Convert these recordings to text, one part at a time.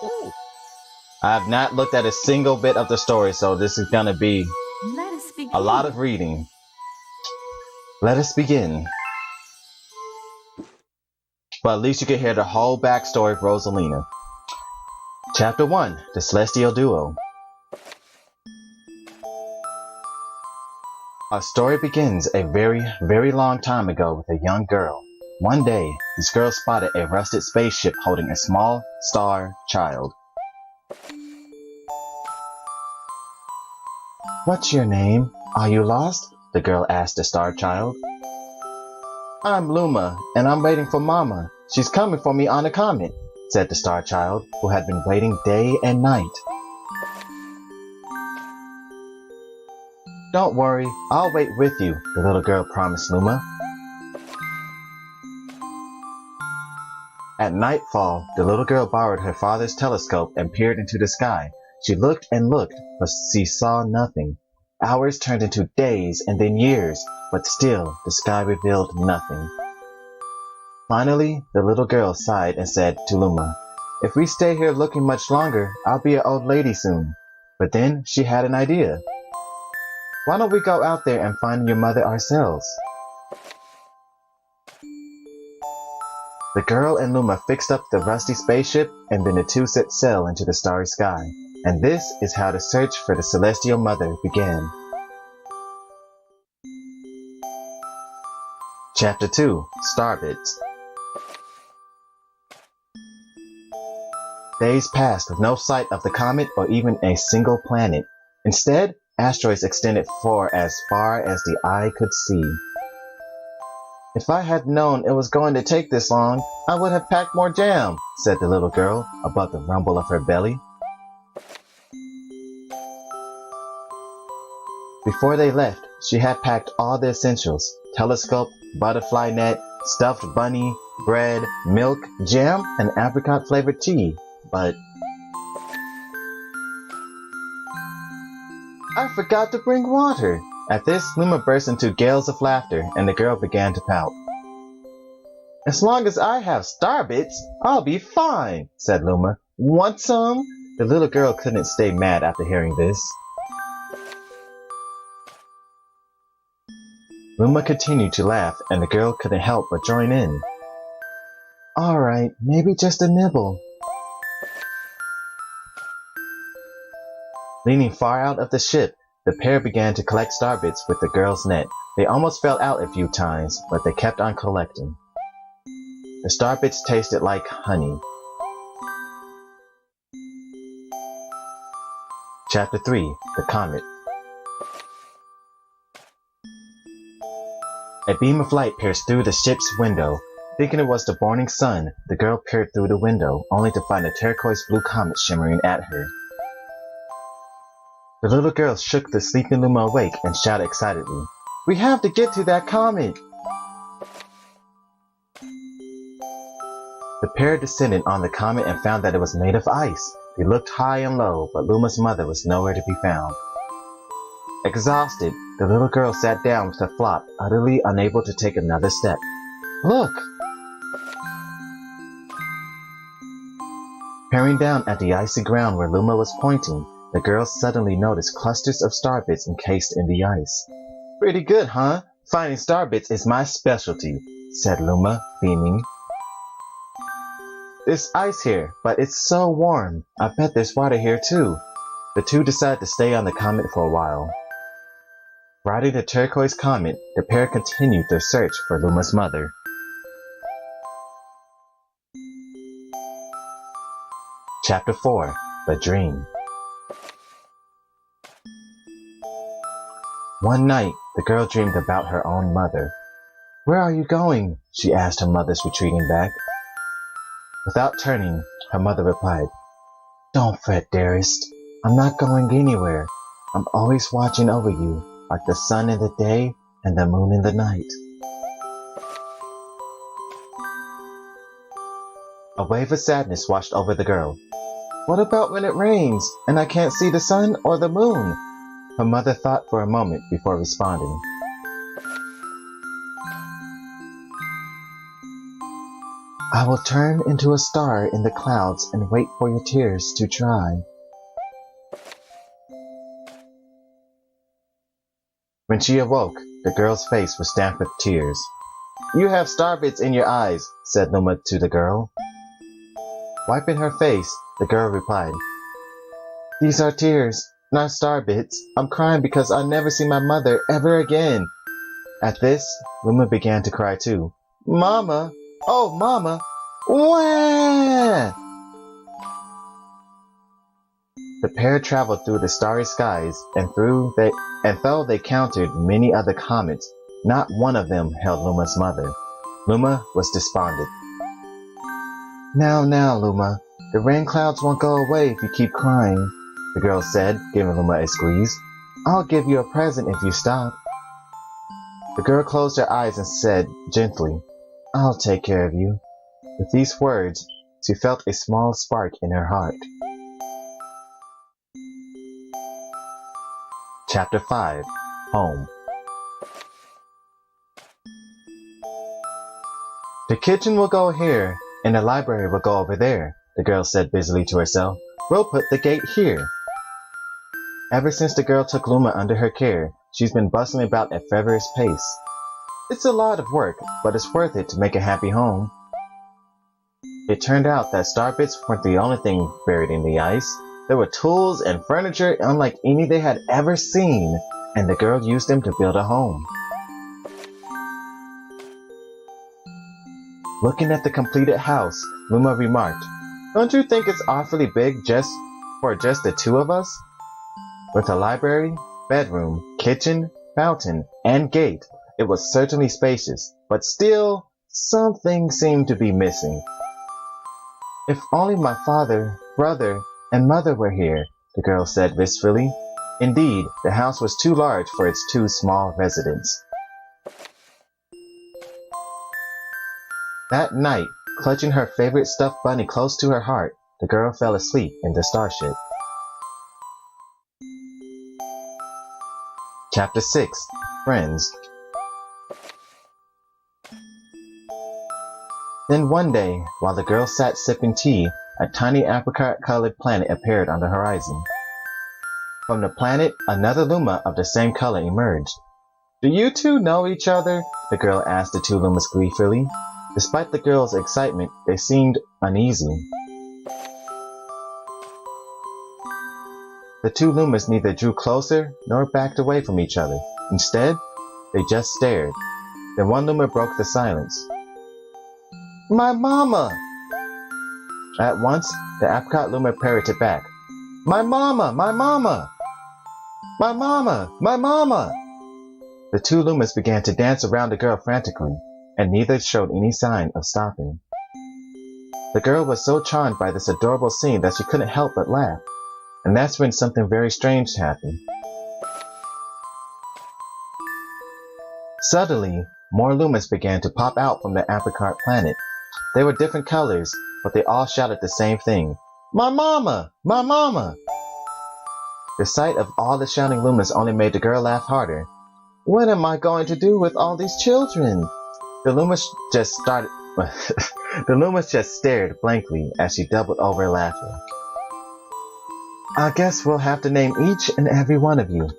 Ooh. I have not looked at a single bit of the story, so this is gonna be Let us begin. a lot of reading. Let us begin. But at least you can hear the whole backstory of Rosalina. Chapter 1, The Celestial Duo. Our story begins a very, very long time ago with a young girl. One day, this girl spotted a rusted spaceship holding a small star child. "What's your name? Are you lost?" the girl asked the star child. "I'm Luma, and I'm waiting for Mama. She's coming for me on a comet," said the star child, who had been waiting day and night. "Don't worry, I'll wait with you," the little girl promised Luma. At nightfall, the little girl borrowed her father's telescope and peered into the sky. She looked and looked, but she saw nothing. Hours turned into days and then years, but still the sky revealed nothing. Finally, the little girl sighed and said to Luma, "If we stay here looking much longer, I'll be an old lady soon." But then she had an idea. "Why don't we go out there and find your mother ourselves?" The girl and Luma fixed up the rusty spaceship, and then the two set sail into the starry sky. And this is how the search for the Celestial Mother began. Chapter 2, Starbits. Days passed with no sight of the comet or even a single planet. Instead, asteroids extended for as far as the eye could see. "If I had known it was going to take this long, I would have packed more jam," said the little girl above the rumble of her belly. Before they left, she had packed all the essentials: telescope, butterfly net, stuffed bunny, bread, milk, jam, and apricot-flavored tea. But "I forgot to bring water." At this, Luma burst into gales of laughter, and the girl began to pout. "As long as I have Starbits, I'll be fine," said Luma. "Want some?" The little girl couldn't stay mad after hearing this. Luma continued to laugh, and the girl couldn't help but join in. "All right, maybe just a nibble." Leaning far out of the ship, the pair began to collect Starbits with the girl's net. They almost fell out a few times, but they kept on collecting. The Starbits tasted like honey. Chapter 3, The Comet. A beam of light pierced through the ship's window. Thinking it was the morning sun, the girl peered through the window, only to find a turquoise blue comet shimmering at her. The little girl shook the sleeping Luma awake and shouted excitedly, "We have to get to that comet!" The pair descended on the comet and found that it was made of ice. They looked high and low, but Luma's mother was nowhere to be found. Exhausted, the little girl sat down with a flop, utterly unable to take another step. "Look!" Peering down at the icy ground where Luma was pointing, the girl suddenly noticed clusters of Starbits encased in the ice. "Pretty good, huh? Finding Starbits is my specialty," said Luma, beaming. "There's ice here, but it's so warm. I bet there's water here too." The two decided to stay on the comet for a while. Riding the turquoise comet, the pair continued their search for Luma's mother. Chapter 4, The Dream. One night, the girl dreamed about her own mother. "Where are you going?" she asked her mother's retreating back. Without turning, her mother replied, "Don't fret, dearest. I'm not going anywhere. I'm always watching over you, like the sun in the day and the moon in the night." A wave of sadness washed over the girl. "What about when it rains and I can't see the sun or the moon?" Her mother thought for a moment before responding. I will turn into a star in the clouds and wait for your tears to dry. When she awoke, the girl's face was damp with tears. You have star bits in your eyes, said Luma to the girl. Wiping her face, the girl replied, These are tears, not star bits. I'm crying because I'll never see my mother ever again. At this, Luma began to cry too. Mama! Oh, Mama! Wah! The pair traveled through the starry skies, and though they countered many other comets, not one of them held Luma's mother. Luma was despondent. Now, Luma, the rain clouds won't go away if you keep crying, the girl said, giving Luma a squeeze. I'll give you a present if you stop. The girl closed her eyes and said gently, I'll take care of you. With these words, she felt a small spark in her heart. Chapter 5. Home. The kitchen will go here, and the library will go over there, the girl said busily to herself. We'll put the gate here. Ever since the girl took Luma under her care, she's been bustling about at feverish pace. It's a lot of work, but it's worth it to make a happy home. It turned out that star bits weren't the only thing buried in the ice. There were tools and furniture unlike any they had ever seen, and the girl used them to build a home. Looking at the completed house, Luma remarked, Don't you think it's awfully big for just the two of us? With a library, bedroom, kitchen, fountain, and gate, it was certainly spacious, but still, something seemed to be missing. If only my father, brother, and mother were here, the girl said wistfully. Indeed, the house was too large for its two small residents. That night, clutching her favorite stuffed bunny close to her heart, the girl fell asleep in the starship. Chapter 6. Friends. Then one day, while the girl sat sipping tea, a tiny apricot-colored planet appeared on the horizon. From the planet, another Luma of the same color emerged. Do you two know each other? The girl asked the two Lumas gleefully. Despite the girl's excitement, they seemed uneasy. The two Lumas neither drew closer nor backed away from each other. Instead, they just stared. Then one Luma broke the silence. My mama! At once, the apricot Luma parroted back. My mama! My mama! My mama! My mama! The two Lumas began to dance around the girl frantically, and neither showed any sign of stopping. The girl was so charmed by this adorable scene that she couldn't help but laugh, and that's when something very strange happened. Suddenly, more Lumas began to pop out from the apricot planet. They were different colors, but they all shouted the same thing. My mama! My mama! The sight of all the shouting Lumas only made the girl laugh harder. What am I going to do with all these children? The Lumas just stared blankly as she doubled over laughing. I guess we'll have to name each and every one of you.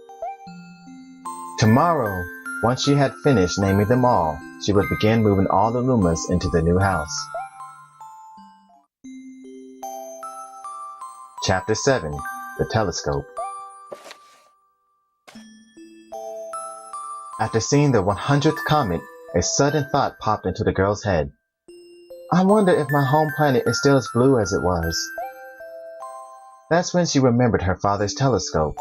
Tomorrow, once she had finished naming them all, she would begin moving all the Lumas into the new house. Chapter 7. The Telescope. After seeing the 100th comet, a sudden thought popped into the girl's head. I wonder if my home planet is still as blue as it was. That's when she remembered her father's telescope.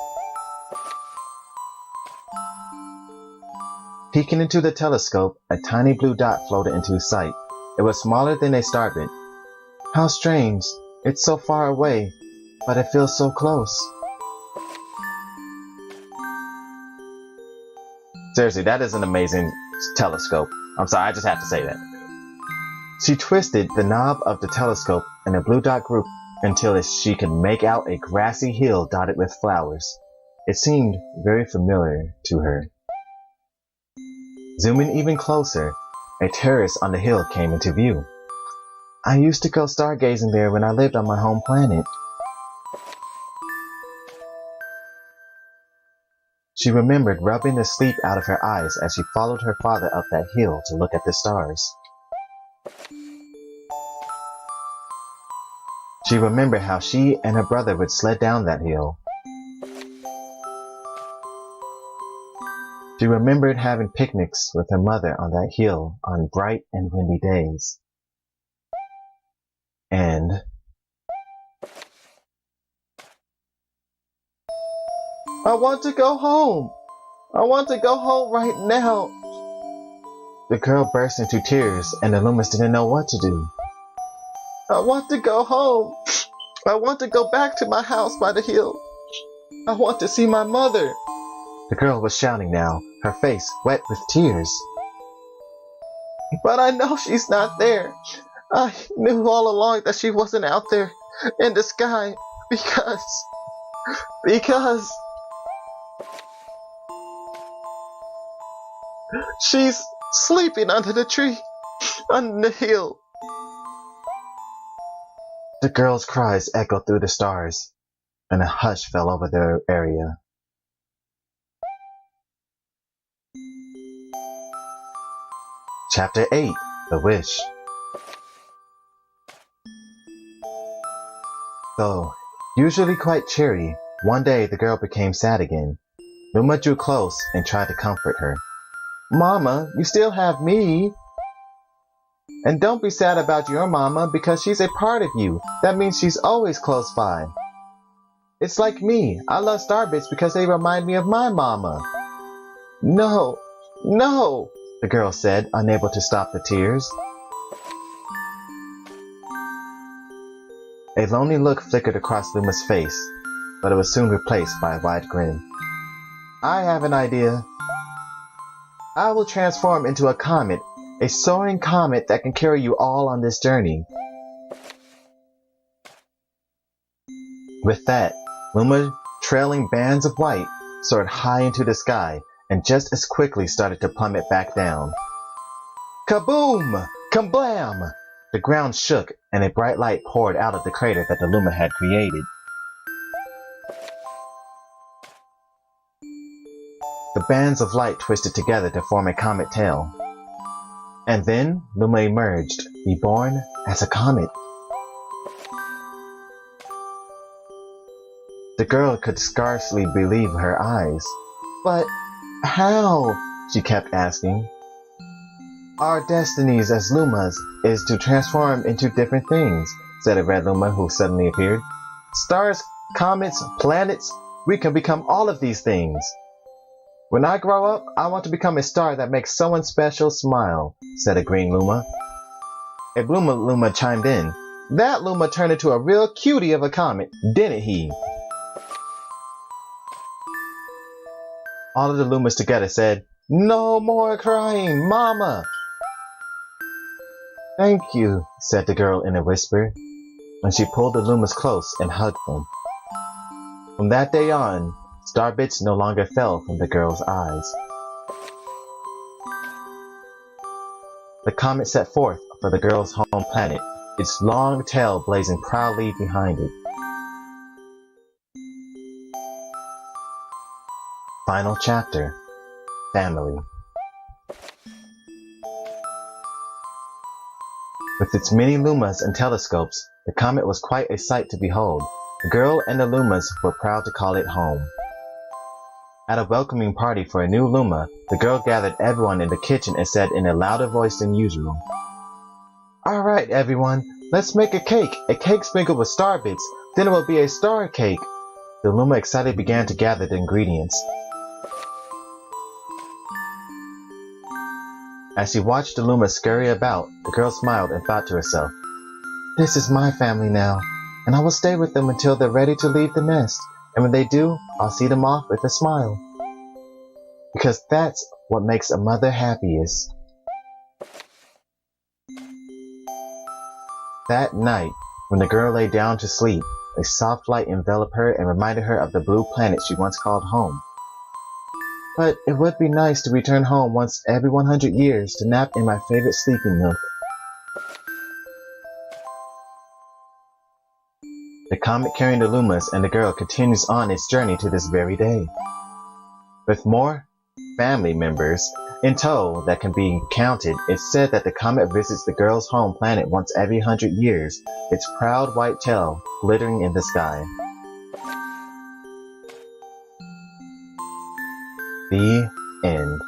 Peeking into the telescope, a tiny blue dot floated into sight. It was smaller than a starbit. How strange. It's so far away, but it feels so close. Seriously, that is an amazing telescope. I'm sorry, I just have to say that. She twisted the knob of the telescope and the blue dot grew until she could make out a grassy hill dotted with flowers. It seemed very familiar to her. Zooming even closer, a terrace on the hill came into view. I used to go stargazing there when I lived on my home planet. She remembered rubbing the sleep out of her eyes as she followed her father up that hill to look at the stars. She remembered how she and her brother would sled down that hill. She remembered having picnics with her mother on that hill on bright and windy days. And I want to go home. I want to go home right now. The girl burst into tears and the Loomis didn't know what to do. I want to go home. I want to go back to my house by the hill. I want to see my mother. The girl was shouting now, her face wet with tears. But I know she's not there. I knew all along that she wasn't out there in the sky because she's sleeping under the tree on the hill. The girl's cries echoed through the stars, and a hush fell over the area. Chapter 8. The Wish. Though usually quite cheery, one day the girl became sad again. Luma drew close and tried to comfort her. Mama, you still have me. And don't be sad about your mama because she's a part of you. That means she's always close by. It's like me. I love Starbits because they remind me of my mama. No, the girl said, unable to stop the tears. A lonely look flickered across Luma's face, but it was soon replaced by a wide grin. I have an idea. I will transform into a comet, a soaring comet that can carry you all on this journey. With that, Luma, trailing bands of white, soared high into the sky and just as quickly started to plummet back down. Kaboom! Kablam! The ground shook and a bright light poured out of the crater that the Luma had created. The bands of light twisted together to form a comet tail. And then Luma emerged, reborn as a comet. The girl could scarcely believe her eyes. But how? She kept asking. Our destinies as Lumas is to transform into different things, said a red Luma who suddenly appeared. Stars, comets, planets, we can become all of these things. When I grow up, I want to become a star that makes someone special smile, said a green Luma. A blue Luma chimed in. That Luma turned into a real cutie of a comet, didn't he? All of the Lumas together said, No more crying, Mama! Thank you, said the girl in a whisper, and she pulled the Lumas close and hugged them. From that day on, starbits no longer fell from the girl's eyes. The comet set forth for the girl's home planet, its long tail blazing proudly behind it. Final chapter. Family. With its many Lumas and telescopes, the comet was quite a sight to behold. The girl and the Lumas were proud to call it home. At a welcoming party for a new Luma, the girl gathered everyone in the kitchen and said in a louder voice than usual, Alright everyone, let's make a cake sprinkled with star bits, then it will be a star cake. The Luma excitedly began to gather the ingredients. As she watched the Luma scurry about, the girl smiled and thought to herself, This is my family now, and I will stay with them until they're ready to leave the nest, and when they do, I'll see them off with a smile. Because that's what makes a mother happiest. That night, when the girl lay down to sleep, a soft light enveloped her and reminded her of the blue planet she once called home. But it would be nice to return home once every 100 years to nap in my favorite sleeping nook. The comet carrying the Lumas and the girl continues on its journey to this very day. With more family members in tow that can be counted, it's said that the comet visits the girl's home planet once every 100 years, its proud white tail glittering in the sky. The end.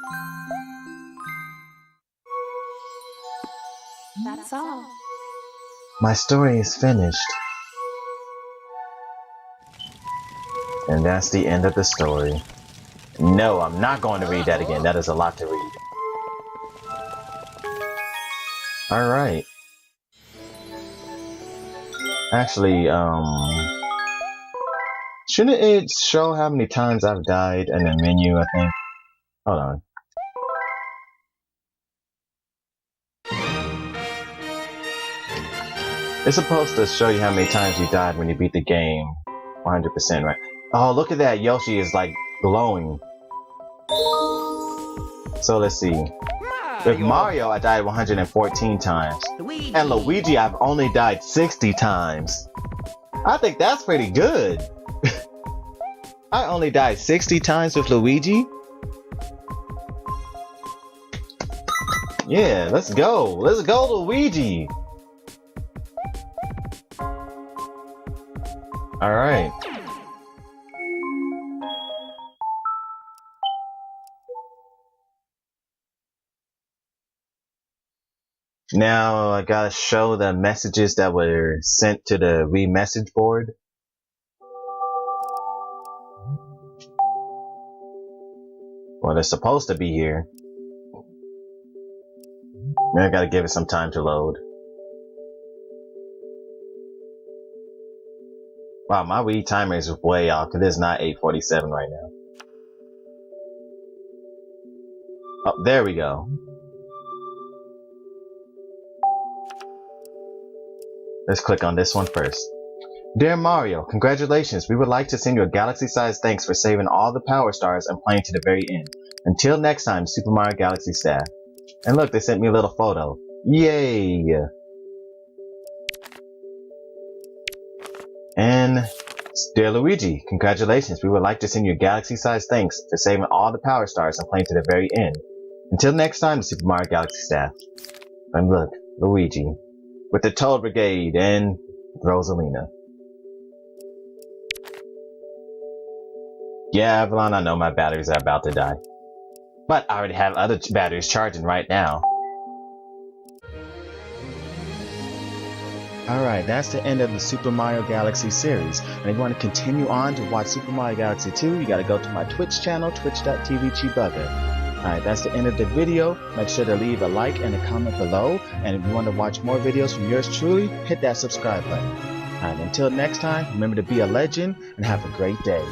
That's all. My story is finished. And that's the end of the story. No, I'm not going to read that again. That is a lot to read. Alright. Actually, shouldn't it show how many times I've died in the menu, I think? Hold on. It's supposed to show you how many times you died when you beat the game 100%, right? Oh, look at that. Yoshi is like glowing. So let's see. With Mario, I died 114 times. And Luigi, I've only died 60 times. I think that's pretty good. I only died 60 times with Luigi. Yeah, let's go. Let's go, Luigi. Alright. Now I gotta show the messages that were sent to the Wii message board. Well, they're supposed to be here. Now I gotta give it some time to load. Wow, my Wii timer is way off because it's not 8:47 right now. Oh, there we go. Let's click on this one first. Dear Mario, congratulations. We would like to send you a galaxy-sized thanks for saving all the power stars and playing to the very end. Until next time, Super Mario Galaxy staff. And look, they sent me a little photo. Yay! And dear Luigi, congratulations. We would like to send you a galaxy-sized thanks for saving all the power stars and playing to the very end. Until next time, Super Mario Galaxy staff. And look, Luigi. With the Toad Brigade and Rosalina. Yeah, Avalon, I know my batteries are about to die. But I already have other batteries charging right now. Alright, that's the end of the Super Mario Galaxy series. And if you want to continue on to watch Super Mario Galaxy 2, you gotta go to my Twitch channel, twitch.tv Chibugger. Alright, that's the end of the video. Make sure to leave a like and a comment below. And if you want to watch more videos from yours truly, hit that subscribe button. Alright, until next time, remember to be a legend and have a great day.